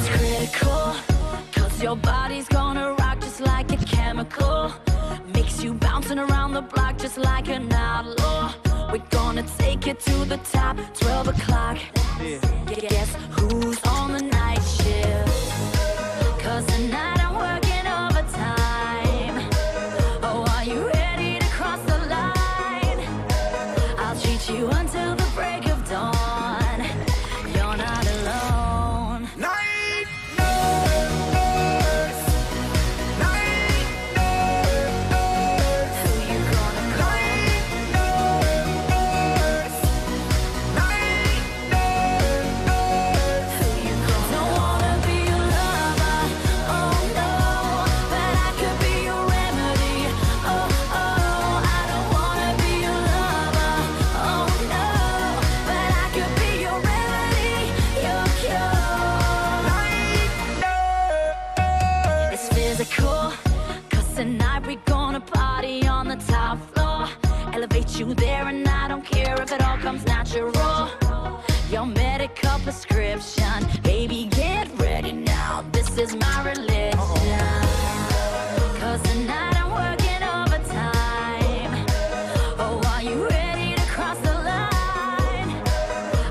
It's critical, cause your body's gonna rock just like a chemical. Makes you bouncing around the block just like an outlaw. We're gonna take it to the top, 12 o'clock. Guess who's on the night shift? Cause tonight I'm working overtime. Oh, are you ready to cross the line? I'll treat you until the break of dawn. You're not alone. Night nurse, night nurse. Who you gonna call? Night nurse. Who you gonna? Don't wanna be your lover, oh no, but I could be your remedy. Oh, oh, I don't wanna be your lover, oh no, but I could be your remedy, your cure. Night nurse. It's physical, cause tonight we gonna party on the top floor. Elevate you there and I don't care if it all comes natural. Your medical prescription, baby, get ready now. This is my religion. Cause tonight I'm working overtime. Oh, are you ready to cross the line?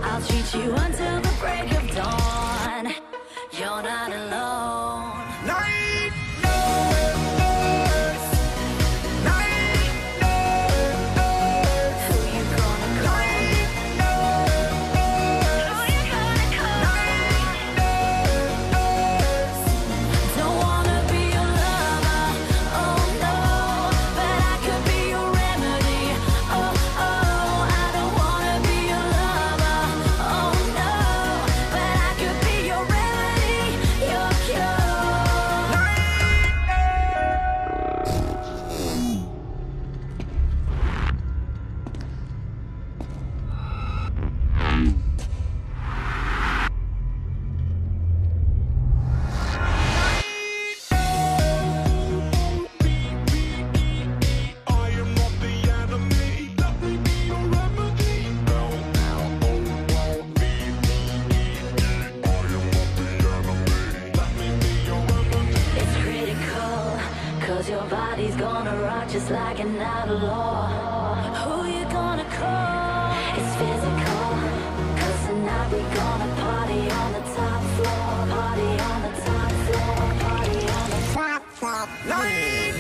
I'll treat you until the break of dawn. You're not alone. Night nurse, night nurse. Who you gonna call? Night nurse, Who you gonna call? nurse. Don't wanna be your lover, oh no, but I could be your remedy. Oh, oh, I don't wanna be your lover, oh no, but I could be your remedy, your cure. I am not the enemy. Let me be your remedy. I am not the enemy. Let me be your remedy. It's critical, cause your body's gonna rock just like an outlaw. Who you gonna call? It's physical, cause tonight we gonna party on the top floor. Party on the top floor. Party on the top floor. Night